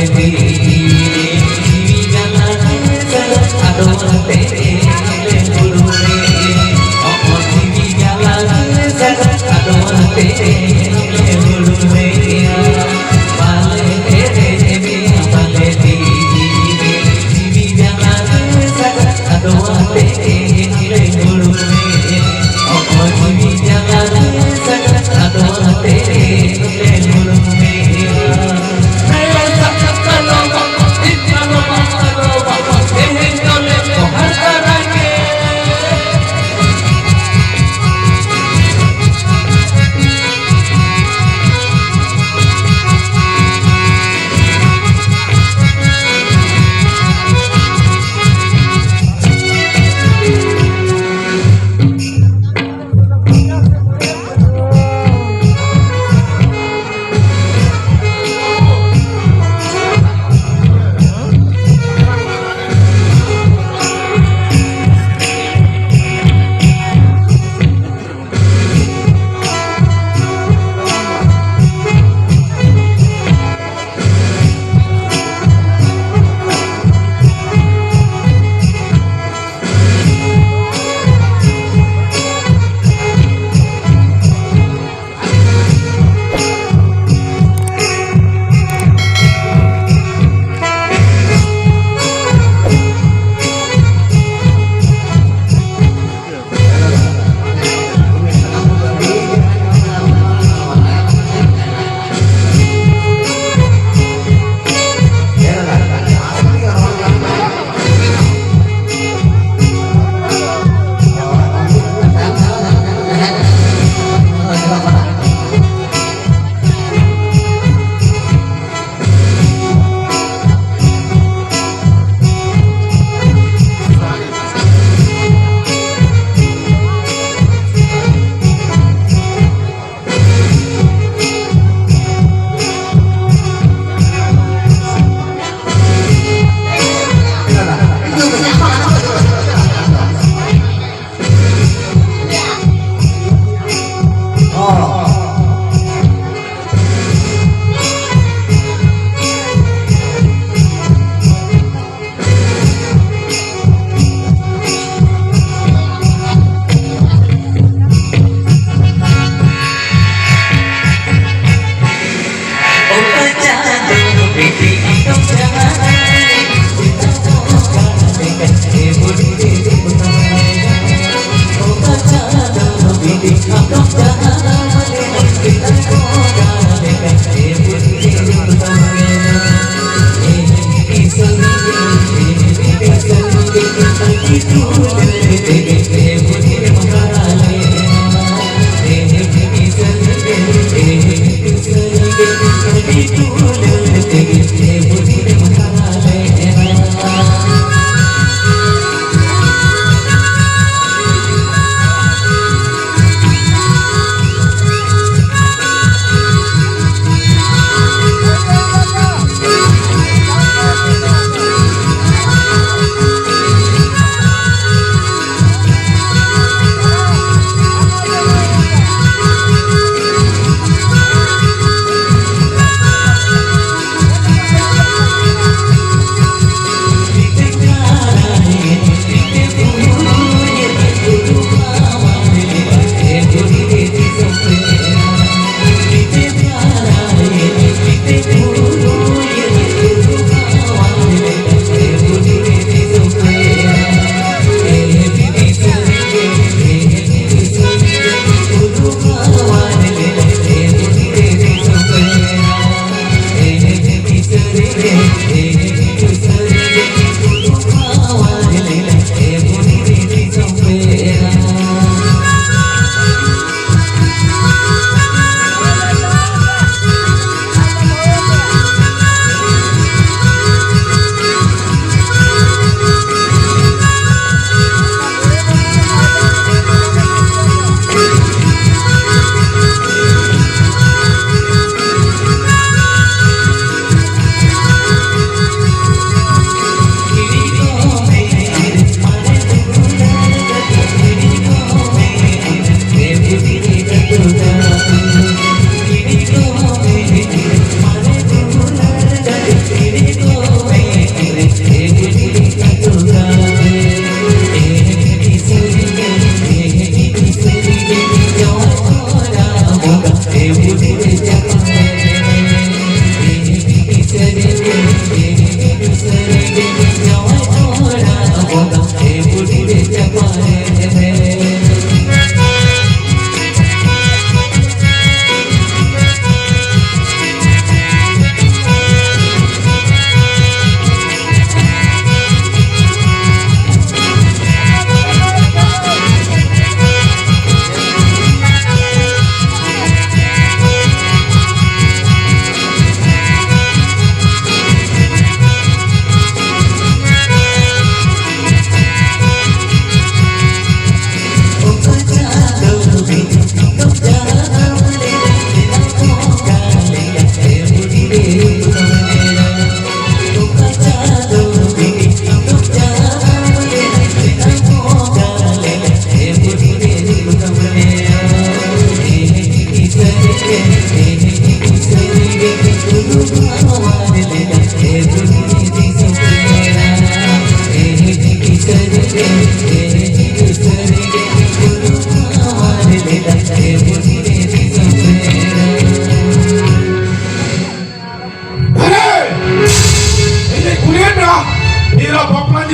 Aduh,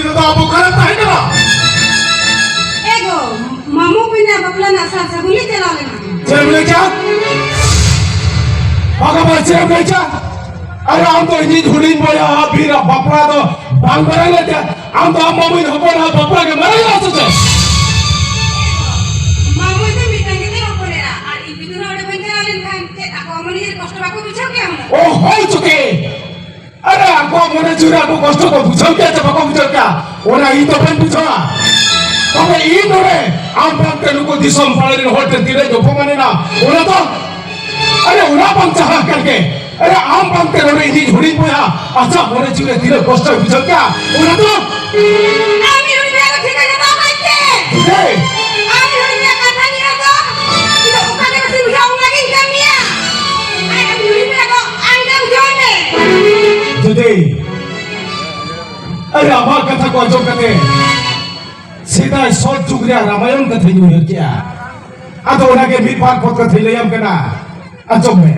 itu abu karat tak ada. Ego, mamu punya bapla nasa sabuli jalan na. Cewek belajar. Bagaimana cewek belajar? Ada anto ini jurin boya bira bapla to bangbaran aja. Anto mamu ini hopona bapla ke mana ya saja? Mamu itu mitang kita hopona. Ari itu na ada bengkelan kan. Aku amani kosto aku bicara ke amna. Oh, hoi cuke. Ada aku mana jura aku kosto aku bicara ke aja aku bicara ke. Orang itu pun bicara. Tapi ini deh, ampang telugu disompalin hotel tidak jauh mana na. Orang tu, ada orang bangsa kerja. Ada ampang telugu ini jurin punya. Aja mana juga tidak kosto bicara ke. Orang tu. Ami uri biara kita jatuh macam. Hey. Ami uri biara kata ni ada. Kita bukan kita sih jauh lagi kami ya. Ami uri biara anda jauh ni. Jadi, ada apa kata kau jauh kata? Sedai short juga Ramayana kata New York ya. Atau orang ke mirpan pot kata Liam kena. Acom me.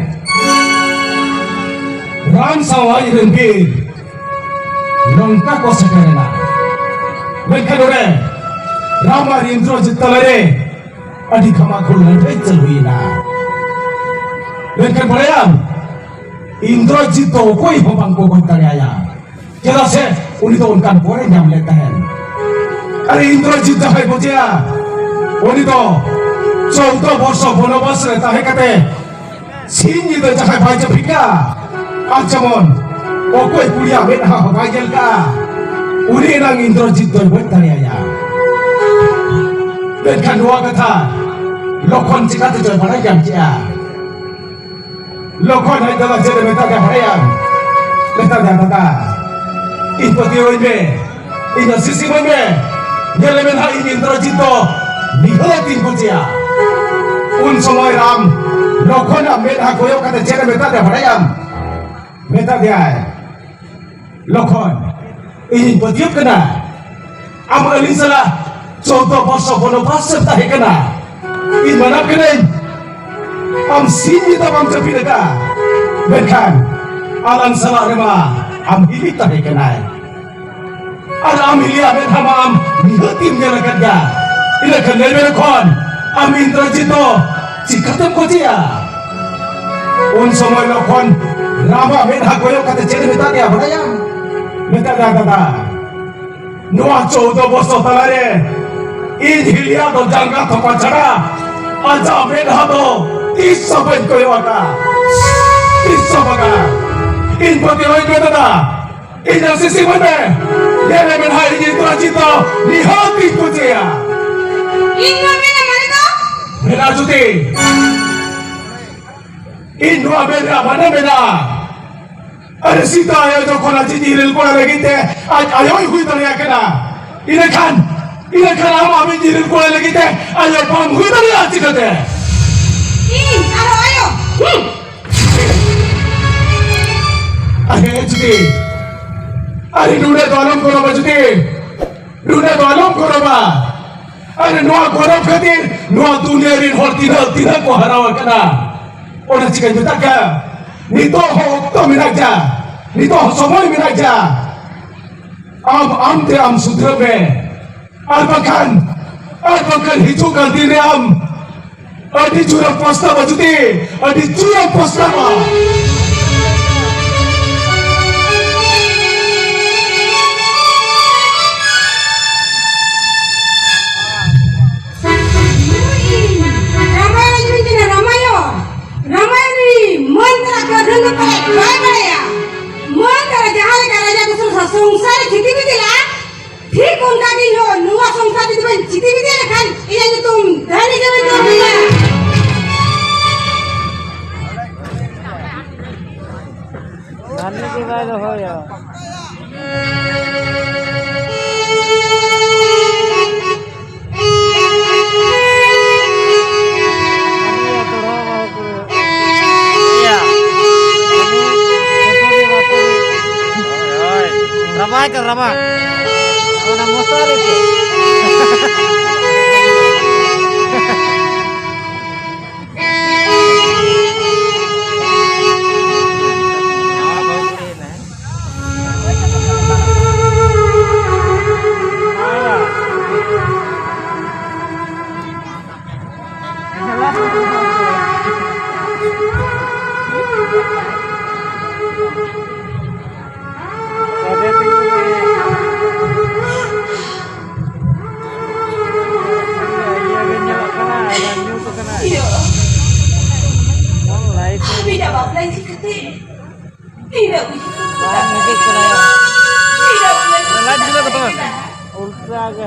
Ram sawai rengkir. Longka ko sekarang. Mereka dore. Rama Indro jitalare. Adi kama kul nanti celhuina. Mereka berayam. Indro jito koi pembang pokok karya. Jelas ya. Uni tu unkan boleh nyam letahan. अरे इंद्रजीत जहाँ बचिया उन्हीं तो 14 वर्ष बनवास रहता है कहते सीन ये तो जहाँ भाई जब फिका आज जमन वो कोई कुड़िया में ना हो भाई जल का उन्हीं रंग इंद्रजीत तो बढ़ता है यार लेकिन हुआ कथा लोकन चिकाते जो बड़ा जम चिया लोकन है जला जेल में ताकि हरियाण लेता जाता इन पतियों में इन सिसी में Nyelemen hari ini Indrajito dihelatin kucia. Un semua ram lokona meta koyo kata jere meta dia barayam. Meta dia lokon ini betiup kena. Am alin salah contoh pasal bono pasal tak kena. In mana kena? Am sini tak am cepi deka. Berkan alan salah rema am hilik tak kena. Ada amilia ben hamam nihatim dia kerja. Ila kan level kon am Indrajito cikatam ko dia. Un semua lokon rama ben hagoyo kata ceri meta dia barayam. Meta dia kata. Noah 14 boso talare. In hilia do jangka topa cara. Aja ben hado 30 sampai koyo aka. 30 baga. In pati oi kata. In sisi mana? Dia memang hari ini Indrajito dihati kucia. Indra mana mana tu? Mena juti. Indra mena mana mena? Ada Sita ayo jo kona jiji ril kona lagi te. Ayo hui tadi akena. Ini kan ama amin jiri kona lagi te. Ayo pam hui tadi aci kate. Ayo. Ayo juti. Ari nude tolong kono bajuti. Nude tolong kono ba. Ari noa kono khatir noa dunia rin hor tidak ko harawa kana. Ona chikan juta ka. Nito ho to minakja. Nito ho somoy minakja. Am te am sudrabe. Albakan hijukan diri am. Adi jurang posta bajuti. Adi jurang posta ba. संसार जीती भी दिला ठीक उनका भी हो नुआ संसार जीती भी दिला खान ये जो तुम धनी के भी तो मिला धनी के बाद हो या Rama, orang motor itu.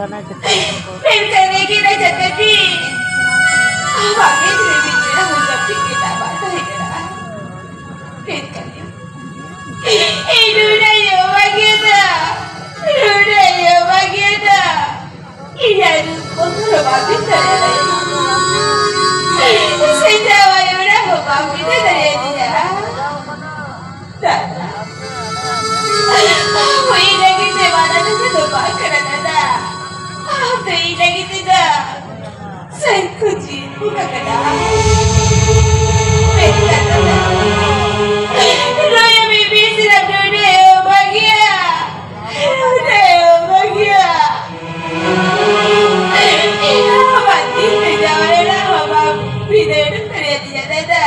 anak kita. फिर करेगी ना जगती बाकी तेरे बीच में हम सब ठीक है बात है करा फिर करियो इधर यो बागेदा इधर उधर बाकी तेरे सेजा वाले ना हो बाकी तेरे दिया दादा कोई लगी ते वाला तो बात करना था Tay lagi tidak. Saya kunci buka kedai. Mereka tidak. Raya bibi sudah duduk bahagia. Duduk bahagia. Mati berjalan lah bapak. Bila terlihat tidak ada.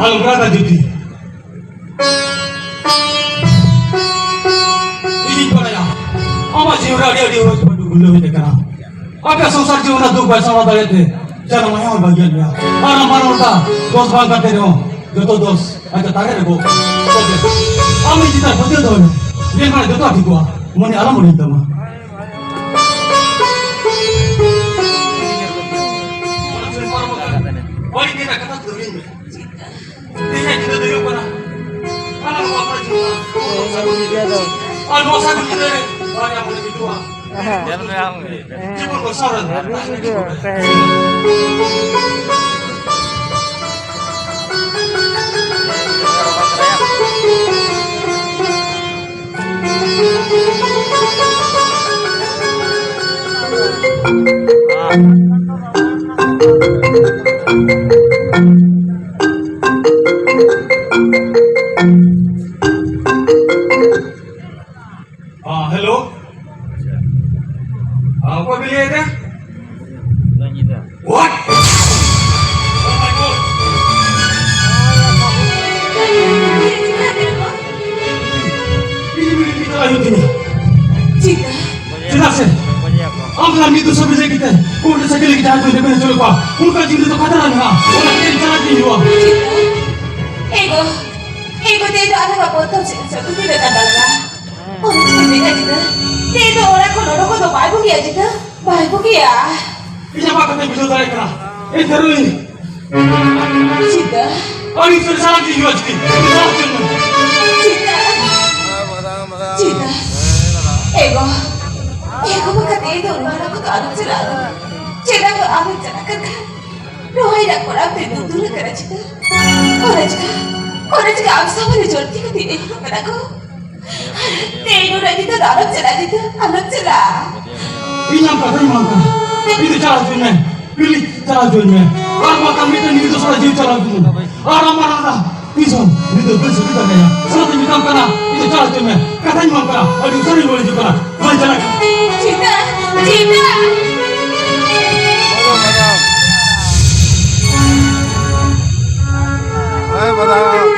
Alam berada Didi. Ini pada ya. Ama jiwa dia urus pada gula ini kerana. Apa susah jiwa nak duk bersama dia tu. Jangan mahu bagian dia. Mana mana orang dos bangkat dia. Jodoh dos. Ada tarik aku. Okey. Ami kita betul tu. Dia mana jodoh aku gua. Moni alam moni tu mah. Wali kita kata tu ni. Dia kita dulu pernah. Mana apa juga. Almost aku kita ni. Orang yang boleh berdua. Jangan yang. Cuma bersoran. Hello. Apa bilik dia? What? Oh my God. Ini bilik kita lagi ni. Cita. Cita sen. हम लामी तो सब ले किते उनके सके लेके जाते हैं मैंने चलो पा उनका जीवन तो खतरा नहीं है उनका तेल चला नहीं हुआ ego deh itu anak apa tuh satu tidak ada lah orang cerita aja deh itu orang kalau tuh baik buki aja baik buki ya ini apa kata bisa tarik kena terus ini cita orang itu salah di jual citi salah cuma cita ego bukan itu orang aku tuh anak celaka cita aku anak celaka kan doa yang kurang itu dulu karena cita orang juga aku sama dia jual tiga tidak itu kan aku tidur aja tuh anak celah ini apa tadi mangka itu cara jualnya pilih cara jualnya orang makan itu itu salah jual cara jualnya orang mana dah Pison, itu bersih kita kaya. Salah tu minta kana, itu cara jualnya. Katanya mangka, ada usaha yang boleh juga. Boleh jalan. Cita. Hai badang.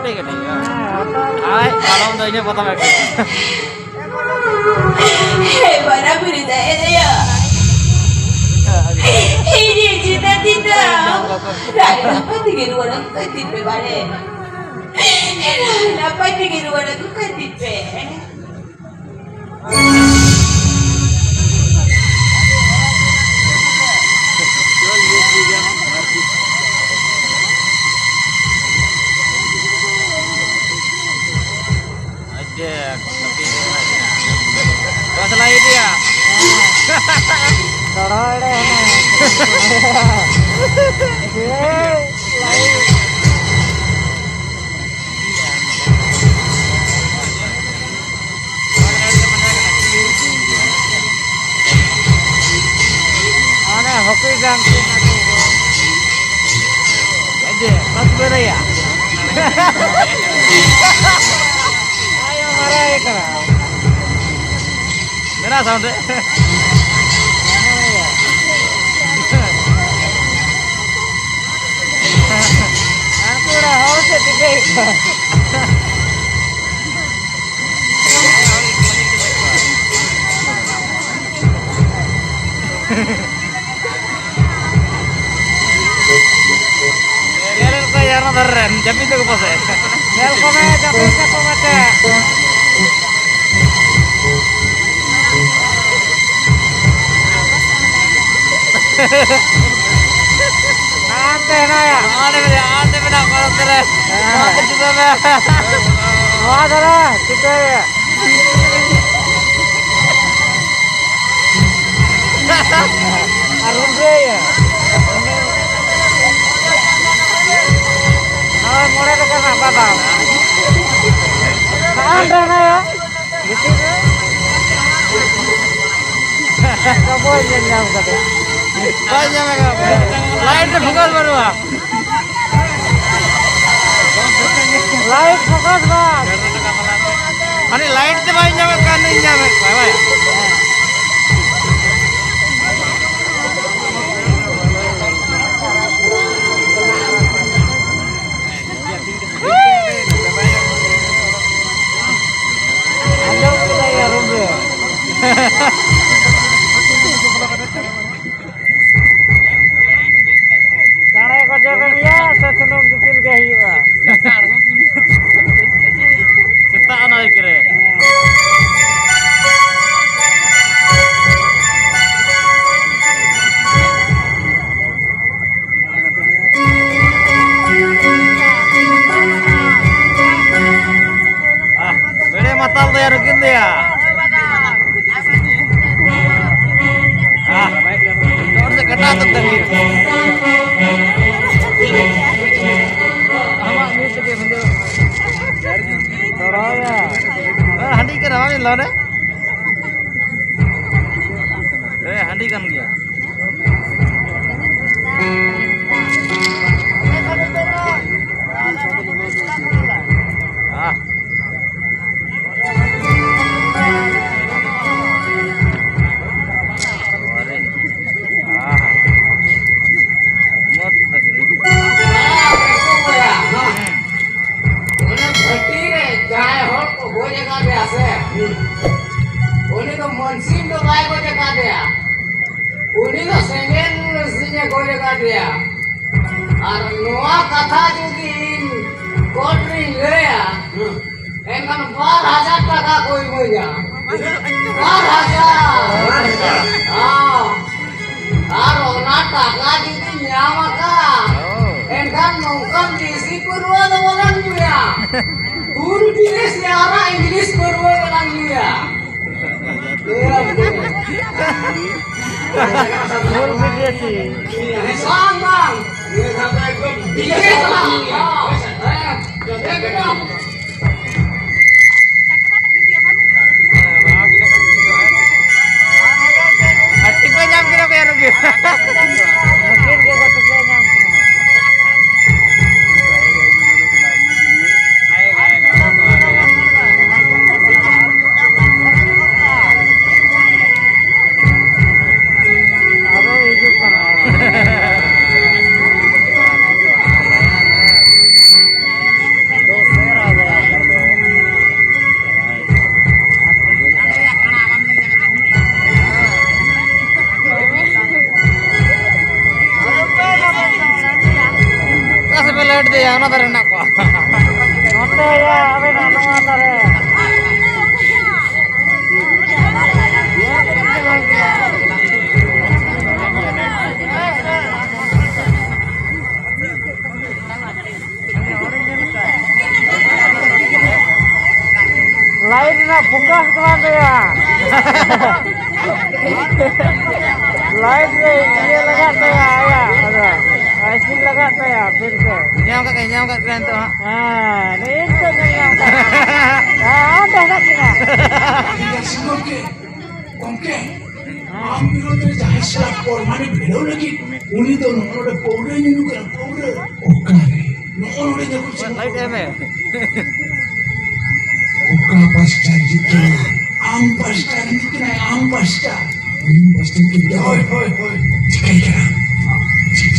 Gede. Hai, kalau untuk ini potong lagi. Mana berita ya? Ini cita. Dari apa tinggi orang kantin balik? Apa tinggi orang kantin Masalah itu ya. Dorong deh. Ana hoki jangki aku. Aje, mas beraya. Ayo marah ya. Mana sound deh? Aku udah haus ya tiga. Kalian kayak orang keren, tapi itu apa sih? Welcome tapi satu mata. Ante na ya. Ante beda kalau keren. Ante juga mah. Wah dah, kita ya. Arun ya. Nah, mulai tekan apa bang? Ante na ya. Gitu. Kamu yang kata. Banyak mereka. Light fokus baru ah. Light fokus bang. Ani light tu banyak kan ni jamak. Bye. Ada kita ya rumbe. Cara ko jalan ya, sesenung bikin gahiwa. Kita anal kire. Ah, bede matal tuh ya rukin tuh ya. Ah, orang sekata tuh tadi. Awak ni sedih benda. Soraya. Handi kan awak ni lawan eh? Handi kan dia. Ah. Mot lagi. उन्हीं को मुंशीम तो गाय को जगा दिया, उन्हीं को सेंगेल सिंह को जगा दिया, और नोआ कथा जो कि इन कोटरी ले या, इनका 12,000 टका कोई मुझे, 12,000, हाँ, और उन्हें टका जो कि न्यामा का, इनका नौकम देसी कुरुआ तो बोला मुझे, पूरी इंग्लिश में आ रहा इंग्लिश कुरुआ बोला मुझे Full video sih. Bang, bang. Ini sampai ikut. Iya, bang. Atik ko nyam kira pero gitu. Mungkin ke ko tuh nyam. Aro hidup kan. Sampai lihat deh yang nonton enak kok. Nonton ya, apa nonton ya? Lain na bukas tuan ya. Lain ये लगाते हैं आया ऐसी लगाते हैं फिर से nyam ka keren tuh नहीं तो nyam ka udah nak kena Oke. Ambil jahit silap kormani belo lagi. Uni to nono powder nyuruh kan powder. Oke. Nono nyuruh. light eme Oka pasta gitu. Pasta gitu na pasta. Pasta gitu. Hoi. Cikai kena. Cik.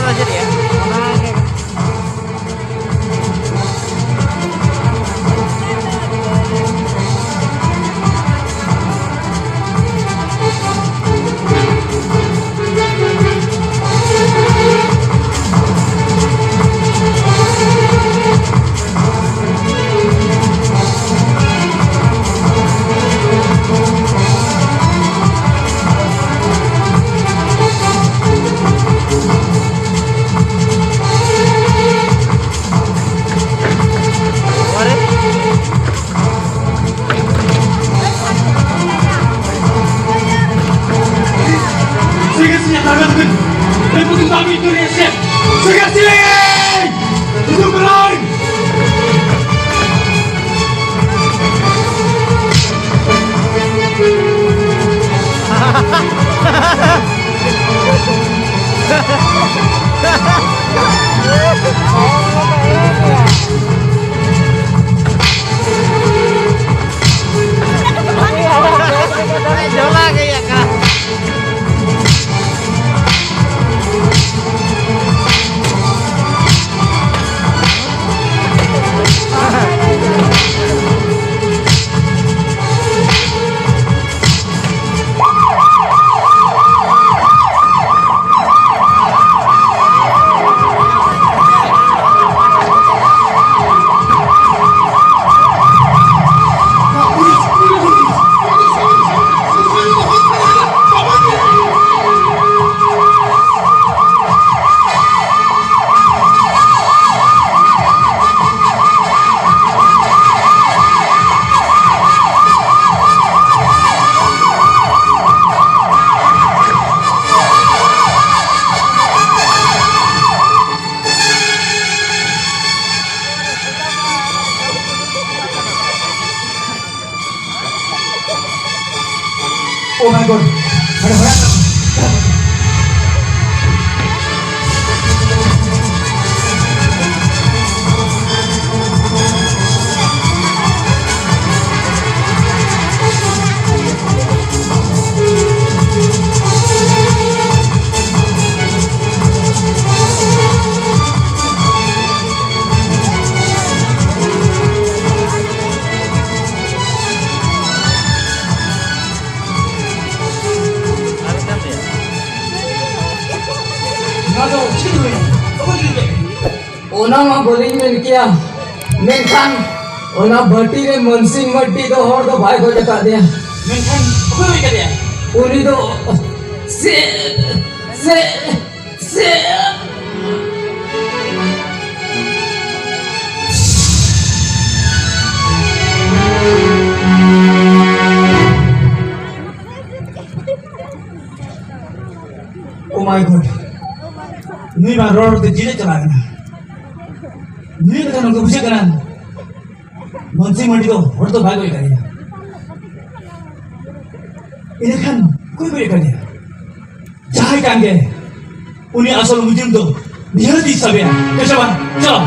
Kalau jadi ya. Sige senjata natin! May puting kami ito rin, Chef! Sige! Ito ka lang! Jauh lagi ya kak. Oh my God! Ada barang! ओना मा bowling में किया मेंखान ओना भट्टी रे मनसिंग मट्टी तो हर तो भाई को जका दिया Menkan, apa yang kata dia? उनी तो से Oh my God! Ini mah roller tu jadi cakap na. Ini kan orang tu bisa kan? Mancing mandi tu, orang tu bagai kaya. Ini kan, kau kaya. Jahai kan ke? Uni asal mujim tu, dia di sabya. Kesawan, cakap.